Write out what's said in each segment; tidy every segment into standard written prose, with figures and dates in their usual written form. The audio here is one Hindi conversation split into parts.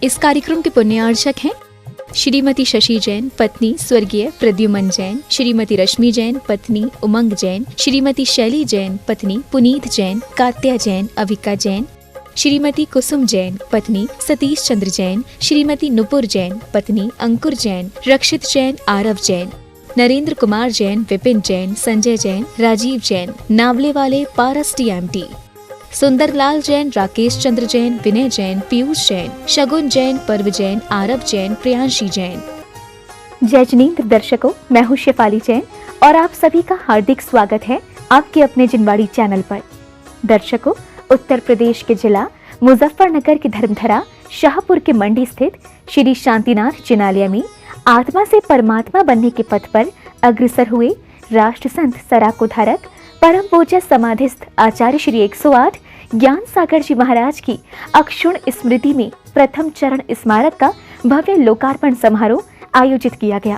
इस कार्यक्रम के पुण्यार्चक हैं श्रीमती शशि जैन पत्नी स्वर्गीय प्रद्युमन जैन, श्रीमती रश्मि जैन पत्नी उमंग जैन, श्रीमती शैली जैन पत्नी पुनीत जैन, कात्या जैन, अविका जैन, श्रीमती कुसुम जैन पत्नी सतीश चंद्र जैन, श्रीमती नुपुर जैन पत्नी अंकुर जैन, रक्षित जैन, आरव जैन, नरेंद्र कुमार जैन, विपिन जैन, संजय जैन, राजीव जैन, नावले वाले पारस TMT, सुंदरलाल जैन, राकेश चंद्र जैन, विनय जैन, पीयूष जैन, शगुन जैन, पर्व जैन, आरव जैन, प्रियांशी जैन। जय जिनेंद्र दर्शकों, मैं हूँ शेफाली जैन और आप सभी का हार्दिक स्वागत है आपके अपने जिनवाड़ी चैनल पर। दर्शकों, उत्तर प्रदेश के जिला मुजफ्फरनगर की धर्मधरा शाहपुर के मंडी स्थित श्री शांतिनाथ जिनालय में आत्मा से परमात्मा बनने के पथ पर अग्रसर हुए राष्ट्र संत सराकोधारक परम पूज्य समाधिस्थ आचार्य श्री 108 ज्ञान सागर जी महाराज की अक्षुण्ण स्मृति में प्रथम चरण स्मारक का भव्य लोकार्पण समारोह आयोजित किया गया।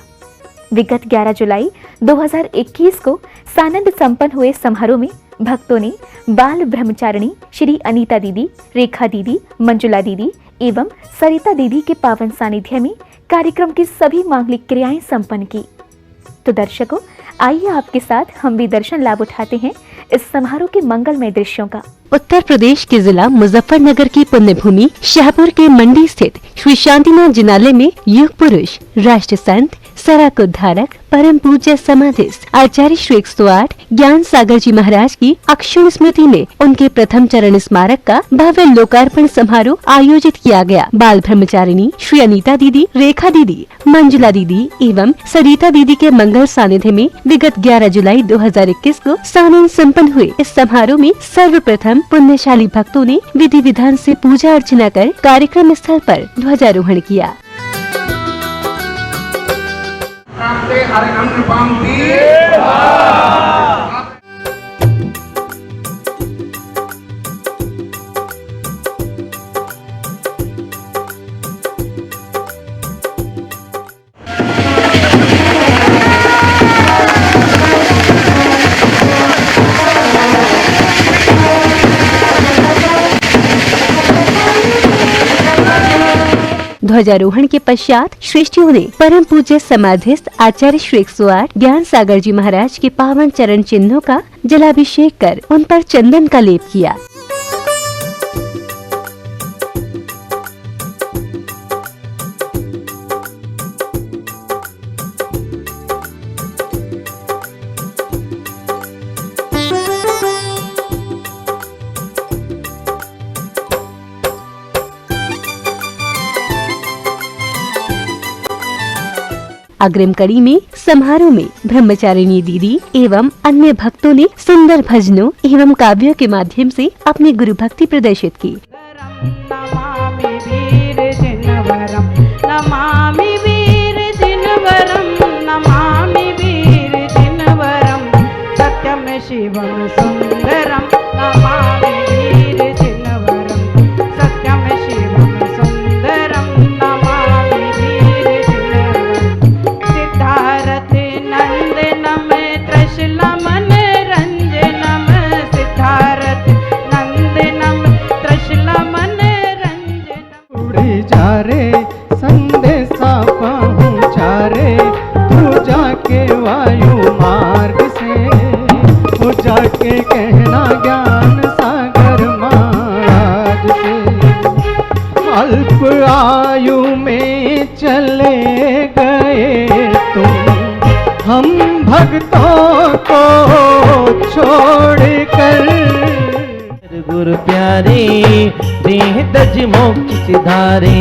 विगत 11 जुलाई 2021 को सानंद संपन्न हुए समारोह में भक्तों ने बाल ब्रह्मचारिणी श्री अनीता दीदी, रेखा दीदी, मंजुला दीदी एवं सरिता दीदी के पावन सानिध्य में कार्यक्रम की सभी मांगलिक क्रियाएं संपन्न की। तो दर्शकों, आइए आपके साथ हम भी दर्शन लाभ उठाते हैं इस समारोह के मंगलमय दृश्यों का। उत्तर प्रदेश के जिला मुजफ्फरनगर की पुण्य भूमि शाहपुर के मंडी स्थित श्री शांतिनाथ जिनालय में युग पुरुष राष्ट्र संत सराकोद्धारक परम पूज्य समाधिस्थ आचार्य श्री 108 ज्ञान सागर जी महाराज की अक्षुण्ण स्मृति में उनके प्रथम चरण स्मारक का भव्य लोकार्पण समारोह आयोजित किया गया। बाल ब्रह्मचारिणी श्री अनीता दीदी, रेखा दीदी, मंजुला दीदी एवं सरिता दीदी के मंगल सानिध्य में विगत 11 जुलाई 2021 को सानंद संपन्न हुए इस समारोह में सर्वप्रथम पुण्यशाली भक्तों ने विधि विधान से पूजा अर्चना कर कार्यक्रम स्थल पर ध्वजारोहण किया। ध्वजारोहण के पश्चात श्रेष्ठियों ने परम पूज्य समाधिस्थ आचार्य श्री 108 ज्ञान सागर जी महाराज के पावन चरण चिन्हों का जलाभिषेक कर उन पर चंदन का लेप किया। अग्रिम कड़ी में समारोह में ब्रह्मचारिणी दीदी एवं अन्य भक्तों ने सुंदर भजनों एवं काव्यों के माध्यम से अपनी गुरु भक्ति प्रदर्शित की। नमामि वीर जिनवरम, नमामि वीर जिनवरम, नमामि वीर जिनवरम, सत्यम शिवम सुंदरम, नमामि वीर जिनवरम, सत्यम शिवम सुंदरम, नमामि वीर जिनवरम, सिद्धारथ नंदनम त्रिशूलमन रंजनम, सिद्धारथ नंदनम त्रिशूलमन रंजनम। उड़ी जा रे संदेशा पहुँचा रे, तू जाके वायु मार्ग से, तू जाके कहना ज्ञान सागर महाराज से, अल्प आयु में चले गए तुम हम भक्तों को छोड़कर। गुरु प्यारे देह तज मोक्ष सिधारे,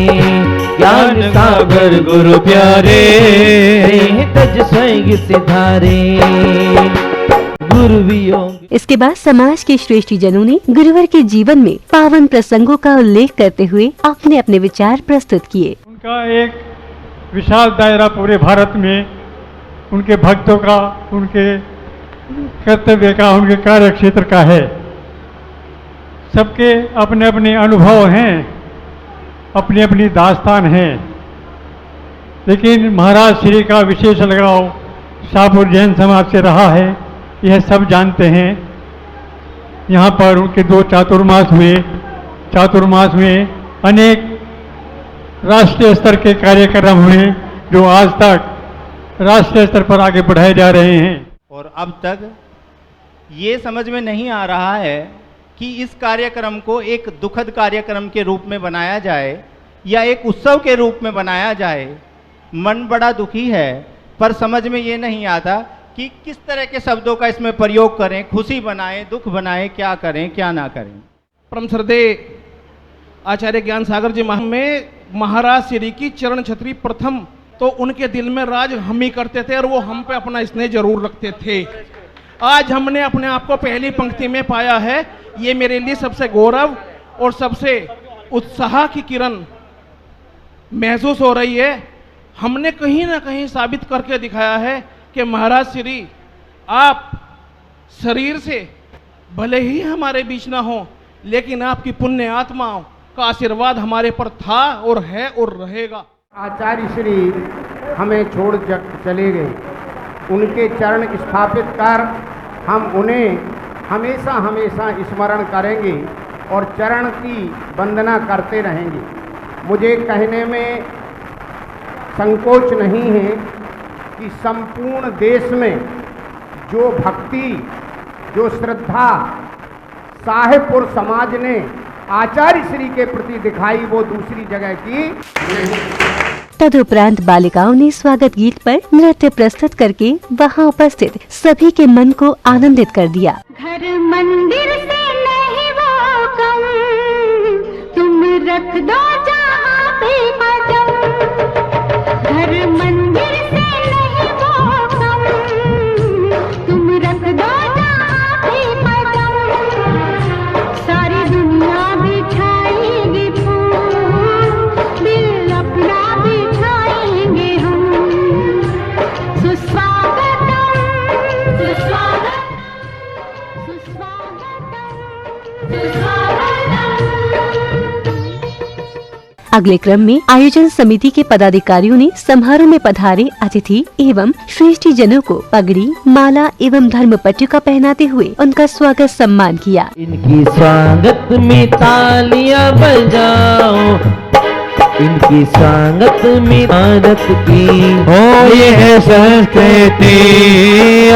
ज्ञान सागर गुरु प्यारे देह तज स्वर्ग सिधारे, गुरु वियोग। इसके बाद समाज के श्रेष्ठ जनों ने गुरुवर के जीवन में पावन प्रसंगों का उल्लेख करते हुए अपने अपने विचार प्रस्तुत किए। उनका एक विशाल दायरा पूरे भारत में उनके भक्तों का, उनके कर्तव्य का, उनके कार्य क्षेत्र का है। सबके अपने अपने अनुभव हैं, अपनी अपनी दास्तान है, लेकिन महाराज श्री का विशेष लगाव शाहपुर जैन समाज से रहा है, यह सब जानते हैं। यहाँ पर उनके 2 चातुर्मास में अनेक राष्ट्रीय स्तर के कार्यक्रम हुए जो आज तक राष्ट्रीय स्तर पर आगे बढ़ाए जा रहे हैं। और अब तक ये समझ में नहीं आ रहा है कि इस कार्यक्रम को एक दुखद कार्यक्रम के रूप में बनाया जाए या एक उत्सव के रूप में बनाया जाए। मन बड़ा दुखी है, पर समझ में ये नहीं आता कि किस तरह के शब्दों का इसमें प्रयोग करें, खुशी बनाएं, दुख बनाएं, क्या करें क्या ना करें। परम श्रद्धेय आचार्य ज्ञान सागर जी में महाराज श्री की चरण छत्री प्रथम तो उनके दिल में राज हम ही करते थे और वो हम पे अपना स्नेह जरूर रखते थे। आज हमने अपने आप को पहली पंक्ति में पाया है, ये मेरे लिए सबसे गौरव और सबसे उत्साह की किरण महसूस हो रही है। हमने कहीं ना कहीं साबित करके दिखाया है कि महाराज श्री आप शरीर से भले ही हमारे बीच ना हो, लेकिन आपकी पुण्य आत्माओं का आशीर्वाद हमारे पर था और है और रहेगा। आचार्य श्री हमें छोड़ चले गए, उनके चरण स्थापित कर हम उन्हें हमेशा हमेशा स्मरण करेंगे और चरण की वंदना करते रहेंगे। मुझे कहने में संकोच नहीं है कि संपूर्ण देश में जो भक्ति, जो श्रद्धा साहेबपुर समाज ने आचार्य श्री के प्रति दिखाई वो दूसरी जगह की नहीं। तदुपरांत बालिकाओं ने स्वागत गीत पर नृत्य प्रस्तुत करके वहां उपस्थित सभी के मन को आनंदित कर दिया। घर मंदिर से नहीं वो कम, तुम रख दो जहाँ पे कदम। घर मंदिर से नहीं वो कम, तुम रख दो जहाँ पे कदम। सारी दुनिया बिछाएगी फूल, दिल अपना बिछाएंगे हम। सुस्वागतम, सुस्वागतम, अगले क्रम में आयोजन समिति के पदाधिकारियों ने समारोह में पधारे अतिथि एवं श्रेष्ठी जनों को पगड़ी, माला एवं धर्म पट्टिका पहनाते हुए उनका स्वागत सम्मान किया। इनकी स्वागत में तालियां बजाओ, इनकी स्वागत में भारत की हो ये है संस्कृति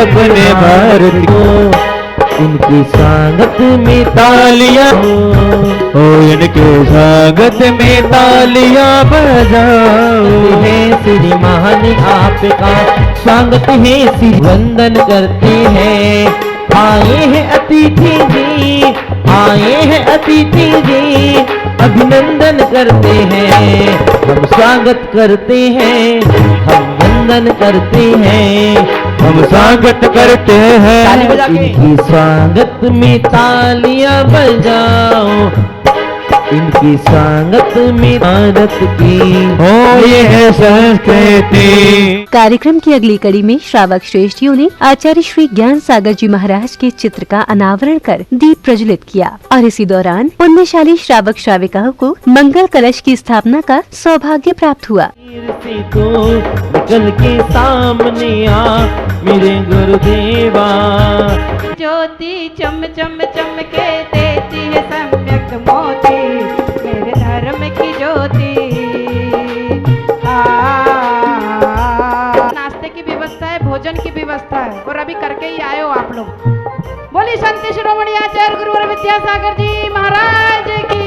अपने भारत को। इनकी स्वागत में तालियां हो, इनके स्वागत में तालियां बजाओ। है श्री महान आपका स्वागत है, श्री वंदन करते हैं। आए हैं अतिथि जी, आए हैं अतिथि जी, अभिनंदन करते हैं, हम स्वागत करते हैं, हम वंदन करते हैं, हम स्वागत करते हैं। इनकी स्वागत में तालियां बजाओ, इनकी स्वागत में भारत की हो ये है संस्कृति। कार्यक्रम की अगली कड़ी में श्रावक श्रेष्ठियों ने आचार्य श्री ज्ञान सागर जी महाराज के चित्र का अनावरण कर दीप प्रज्वलित किया और इसी दौरान पुण्यशाली श्रावक श्राविकाओं को मंगल कलश की स्थापना का सौभाग्य प्राप्त हुआ। तो निकल के सामने आ मेरे गुरुदेवा, ज्योति चम चम चमके देती है सम्यक मोती, मेरे धर्म की ज्योति। नाश्ते की व्यवस्था है, भोजन की व्यवस्था है और अभी करके ही आए हो आप लोग। बोली संत शिरोमणि आचार्य गुरुवर विद्यासागर जी महाराज की।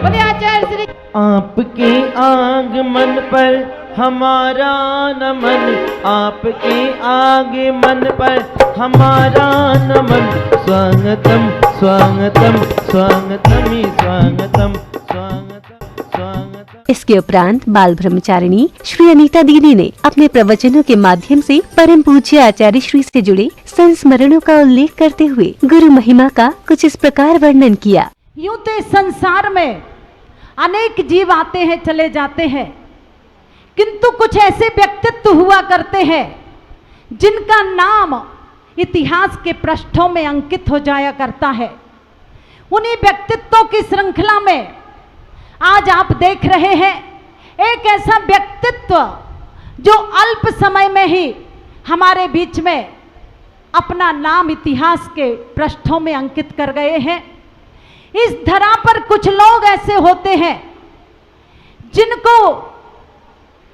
बोली आचार्य श्री। आपके आगमन पर हमारा नमन, आपके आगमन पर हमारा नमन। स्वागतम स्वागतम स्वागतम ही स्वागतम स्वागतम स्वागतम। इसके उपरांत बाल ब्रह्मचारिणी श्री अनीता दीदी ने अपने प्रवचनों के माध्यम से परम पूज्य आचार्य श्री से जुड़े संस्मरणों का उल्लेख करते हुए गुरु महिमा का कुछ इस प्रकार वर्णन किया। यूं तो संसार में अनेक जीव आते हैं चले जाते हैं, किंतु कुछ ऐसे व्यक्तित्व हुआ करते हैं जिनका नाम इतिहास के पृष्ठों में अंकित हो जाया करता है। उन्हीं व्यक्तित्वों की श्रृंखला में आज आप देख रहे हैं एक ऐसा व्यक्तित्व जो अल्प समय में ही हमारे बीच में अपना नाम इतिहास के पृष्ठों में अंकित कर गए हैं। इस धरा पर कुछ लोग ऐसे होते हैं जिनको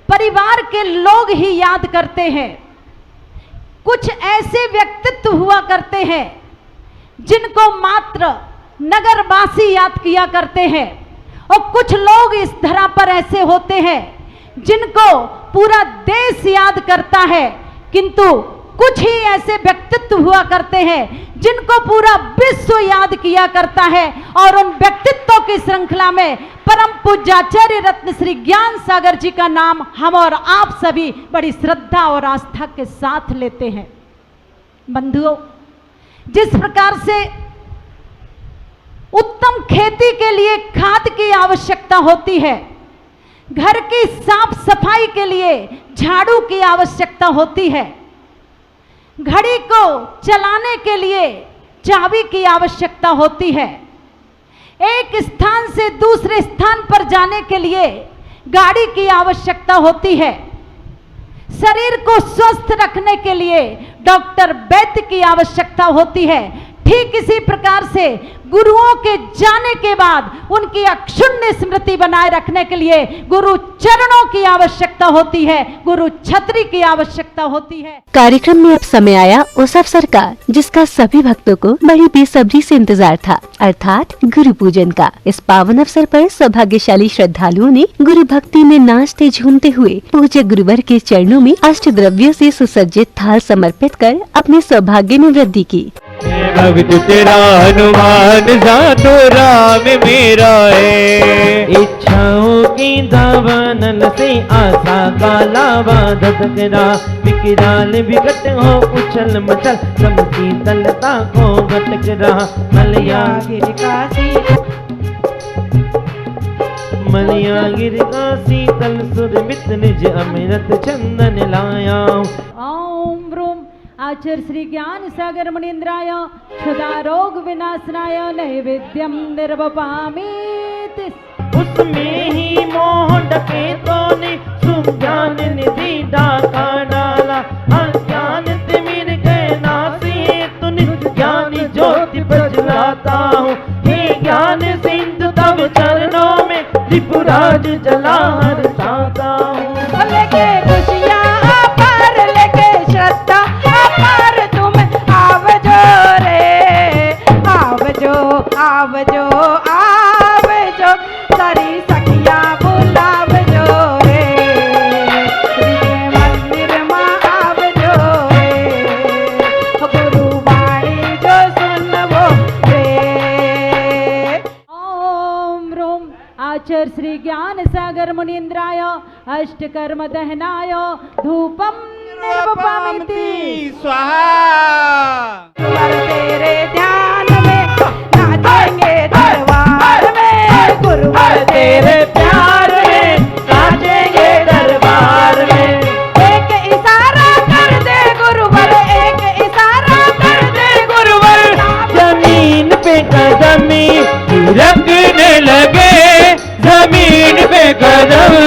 परिवार के लोग ही याद करते हैं। कुछ ऐसे व्यक्तित्व हुआ करते हैं जिनको मात्र नगरवासी याद किया करते हैं, और कुछ लोग इस धरा पर ऐसे होते हैं जिनको पूरा देश याद करता है, किंतु कुछ ही ऐसे व्यक्तित्व हुआ करते हैं जिनको पूरा विश्व याद किया करता है। और उन व्यक्तित्वों की श्रृंखला में परम पूज्याचार्य रत्न श्री ज्ञान सागर जी का नाम हम और आप सभी बड़ी श्रद्धा और आस्था के साथ लेते हैं। बंधुओं, जिस प्रकार से उत्तम खेती के लिए खाद की आवश्यकता होती है, घर की साफ सफाई के लिए झाड़ू की आवश्यकता होती है, घड़ी को चलाने के लिए चाबी की आवश्यकता होती है, एक स्थान से दूसरे स्थान पर जाने के लिए गाड़ी की आवश्यकता होती है, शरीर को स्वस्थ रखने के लिए डॉक्टर वैद्य की आवश्यकता होती है। ठीक इसी प्रकार से गुरुओं के जाने के बाद उनकी अक्षुण्ण स्मृति बनाए रखने के लिए गुरु चरणों की आवश्यकता होती है, गुरु छतरी की आवश्यकता होती है। कार्यक्रम में अब समय आया उस अवसर का जिसका सभी भक्तों को बड़ी बेसब्री से इंतजार था, अर्थात गुरु पूजन का। इस पावन अवसर पर सौभाग्यशाली श्रद्धालुओं ने गुरु भक्ति में नाचते झूमते हुए पूज्य गुरुवर के चरणों में अष्ट द्रव्यों से सुसज्जित थाल समर्पित कर अपने सौभाग्य में वृद्धि की। भक्त तेरा हनुमान सातो राम मेरा है, इच्छाओं की दावानल से आशा का लावा धधकना, विकराल विकट हो उछल मचल समती तलता को गटक रहा, मलया गिर काशी तल सुर मित निज अमृत चंदन लाया। ओम ब्रूम आचार्य श्री ज्ञान सागर मुनीन्द्राय क्षुधा रोग विनाशनाय नैवेद्यम निर्वपामि। उसमें ही मोह डकैतों ने सुज्ञान निधि डाका डाला, अज्ञान तिमिर गए नासी तुन ज्ञानी ज्योति प्रज्वलाता हूँ, हे ज्ञान सिंधु तब चरणों में त्रिपुराज जला हरसाता हूँ। लेके खुशियाँ अपार लेके श्रद्धा अपार तुम आवजो रे, आवजो आवजो आवजो सारी सखियाँ बुलावजो रे, श्री मंदिर माँ आवजो रे, गुरु वाणी जो सुनवो रे। ओम रोम आचार्य श्री ज्ञान सागर मुनीन्द्राय अष्ट कर्म दहनाय धूपम निर्वपामिति स्वाहा। तेरे ध्यान में नाचेंगे दरबार में, गुरुवर तेरे प्यार में नाचेंगे दरबार में। एक इशारा कर दे गुरुवर, एक इशारा कर दे गुरुवर, जमीन पे कदमी रखने लगे, जमीन पे कदम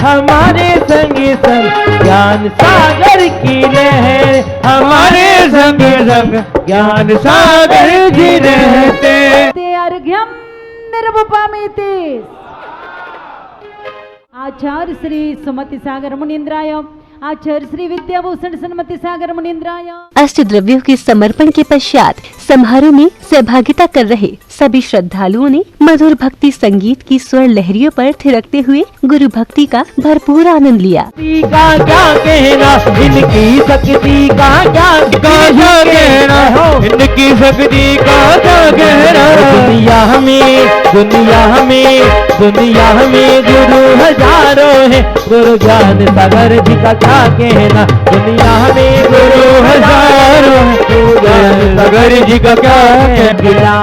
हमारे संग संग ज्ञान सागर की लहर, हमारे संग संग ज्ञान सागर जी रहते। ते अर्घ्यम निर्वपामिति। आचार्य श्री सुमति सागर मुनीन्द्राय आचार्य श्री विद्याभूषण सन्मति सागर मुनीन्द्राय। अष्ट द्रव्यों के समर्पण के पश्चात समारोह में सहभागिता कर रहे सभी श्रद्धालुओं ने मधुर भक्ति संगीत की स्वर लहरियों पर थिरकते हुए गुरु भक्ति का भरपूर आनंद लिया। का क्या कहना, इनकी शक्ति का क्या कहना, इनकी शक्ति का क्या कहना। दुनिया में दुनिया में दुनिया में गुरु हजारों है, गुरु ज्ञान सागर जी का क्या कहना। दुनिया में गुरु हजारों है, गुरु ज्ञान सागर जी का क्या कहना।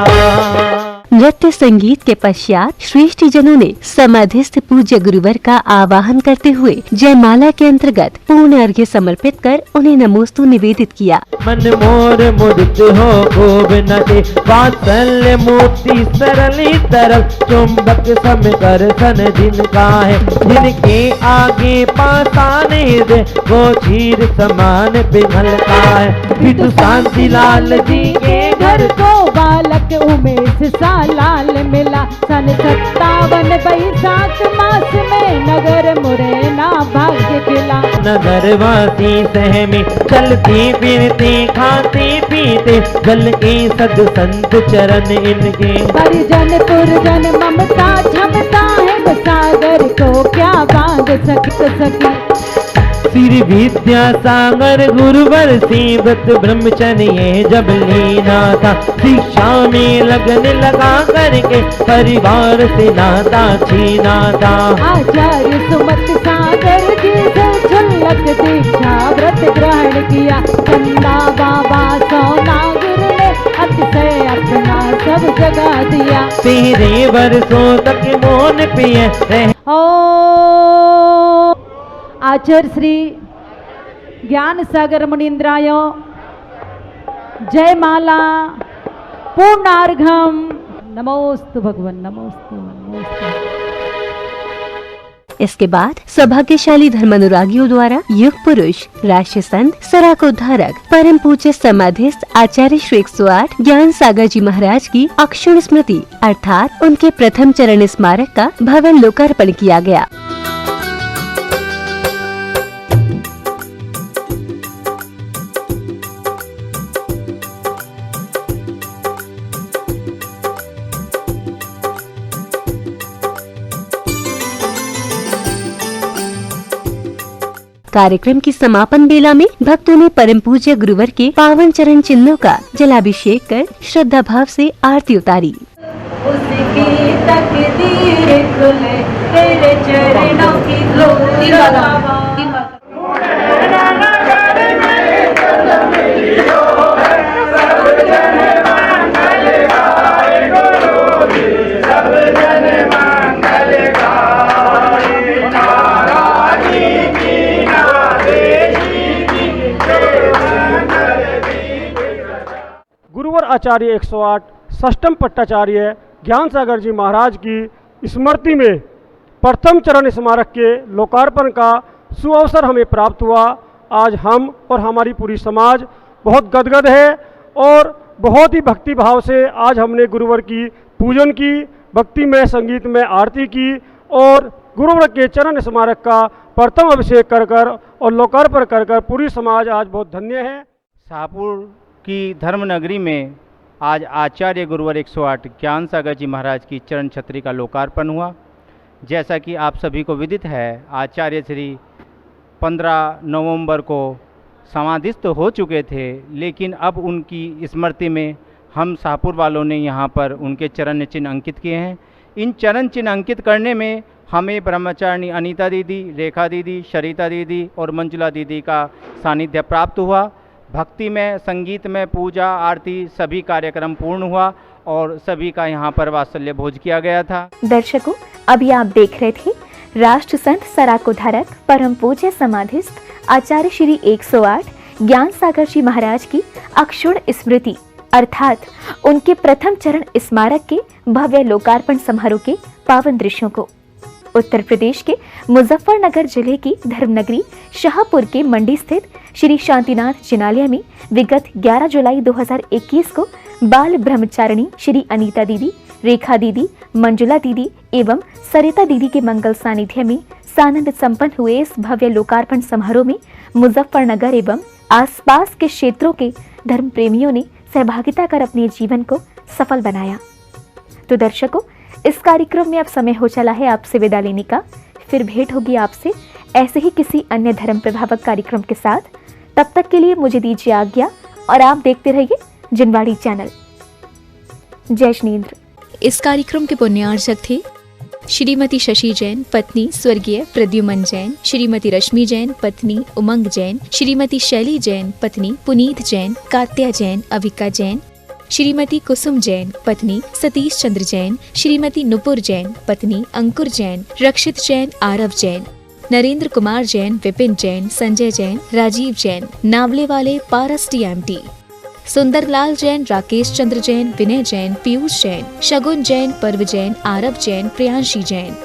नृत्य संगीत के पश्चात श्रेष्ठ जनों ने समाधिस्थ पूज्य गुरुवर का आवाहन करते हुए जयमाला के अंतर्गत पूर्ण अर्घ्य समर्पित कर उन्हें नमोस्तु निवेदित किया। मन मोर मुदित हो खूब नटे, वात्सल्य मूर्ति सरली तरल, चुंबक सम कर सन जिनका है, जिनके आगे पासाने दे वो चीर समान पिघलता है। विदु शांति लाल जी के घर को बालक उमेश सा लाल मिला, सन 57 बैसाख मास में नगरवासी सहमे, चलते फिरते खाते पीते जल के सद संत चरण इनके। परिजन पुरजन ममता क्षमता है, सागर को क्या बांध सकी। सिर विद्या सागर गुरुवर सेवत ब्रह्मचर्य जब लेना था, शिक्षा में लगन लगा करके परिवार से नाता छीना था। आचार्य सुमत सागर जी से झलक दीक्षा व्रत ग्रहण किया, चंदा बाबा सोना गुरु ने अतिशय अपना सब जगा दिया। तेरे वर्षों तक मौन पिए रहे। आचार्य श्री ज्ञान सागर मुनीन्द्राय जय माला पूर्णार्घम। नमोस्तु भगवान, नमोस्तु नमोस्तु। इसके बाद सौभाग्यशाली धर्मानुरागियों द्वारा युग पुरुष राष्ट्र संत सराकोद्धारक परम पूज्य समाधिस्थ आचार्य श्री 108 ज्ञान सागर जी महाराज की अक्षुण स्मृति अर्थात उनके प्रथम चरण स्मारक का भव्य लोकार्पण किया गया। कार्यक्रम की समापन बेला में भक्तों ने परम पूज्य गुरुवर के पावन चरण चिन्हों का जलाभिषेक कर श्रद्धा भाव से आरती उतारी। उसकी तकदीर खुले तेरे चरणों की धूली लगावा। गुरुवर आचार्य 108 षष्ठम पट्टाचार्य ज्ञान सागर जी महाराज की स्मृति में प्रथम चरण स्मारक के लोकार्पण का सुअवसर हमें प्राप्त हुआ। आज हम और हमारी पूरी समाज बहुत गदगद है और बहुत ही भक्ति भाव से आज हमने गुरुवर की पूजन की, भक्ति में संगीत में आरती की और गुरुवर के चरण स्मारक का प्रथम अभिषेक कर और लोकार्पण कर पूरी समाज आज बहुत धन्य है। शाहपुर की धर्म नगरी में आज आचार्य गुरुवर 108 ज्ञान सागर जी महाराज की चरण छत्री का लोकार्पण हुआ। जैसा कि आप सभी को विदित है, आचार्य श्री 15 नवंबर को समाधिस्थ हो चुके थे, लेकिन अब उनकी स्मृति में हम शाहपुर वालों ने यहाँ पर उनके चरण चिन्ह अंकित किए हैं। इन चरण चिन्ह अंकित करने में हमें ब्रह्मचारिणी अनीता दीदी, रेखा दीदी, शरीता दीदी और मंजुला दीदी का सानिध्य प्राप्त हुआ। भक्ति में, संगीत में, पूजा आरती सभी कार्यक्रम पूर्ण हुआ और सभी का यहाँ पर वात्सल्य भोज किया गया था। दर्शकों, अभी आप देख रहे थे राष्ट्र संत सराकोद्धारक परम पूज्य समाधिस्थ आचार्य श्री 108 ज्ञान सागर जी महाराज की अक्षुण स्मृति अर्थात उनके प्रथम चरण स्मारक के भव्य लोकार्पण समारोह के पावन दृश्यों को। उत्तर प्रदेश के मुजफ्फरनगर जिले की धर्मनगरी शाहपुर के मंडी स्थित श्री शांतिनाथ जिनालय में विगत 11 जुलाई 2021 को बाल ब्रह्मचारिणी श्री अनीता दीदी, रेखा दीदी, मंजुला दीदी एवं सरिता दीदी के मंगल सानिध्य में सानंद संपन्न हुए इस भव्य लोकार्पण समारोह में मुजफ्फरनगर एवं आसपास के क्षेत्रों के धर्म प्रेमियों ने सहभागिता कर अपने जीवन को सफल बनाया। तो दर्शकों, इस कार्यक्रम में अब समय हो चला है आपसे विदा लेने का। फिर भेंट होगी आपसे ऐसे ही किसी अन्य धर्म प्रभावक कार्यक्रम के साथ। तब तक के लिए मुझे दीजिए आज्ञा और आप देखते रहिए जिनवाड़ी चैनल। जय श्रीन्द्र। इस कार्यक्रम के पुण्यार्चक थे श्रीमती शशि जैन पत्नी स्वर्गीय प्रद्युमन जैन, श्रीमती रश्मि जैन पत्नी उमंग जैन, श्रीमती शैली जैन पत्नी पुनीत जैन, कात्या जैन, अविका जैन, श्रीमती कुसुम जैन पत्नी सतीश चंद्र जैन, श्रीमती नुपुर जैन पत्नी अंकुर जैन, रक्षित जैन, आरव जैन, नरेंद्र कुमार जैन, विपिन जैन, संजय जैन, राजीव जैन, नावले वाले पारस TMT, सुंदरलाल जैन, राकेश चंद्र जैन, विनय जैन, पीयूष जैन, शगुन जैन, पर्व जैन, आरव जैन, प्रियांशी जैन,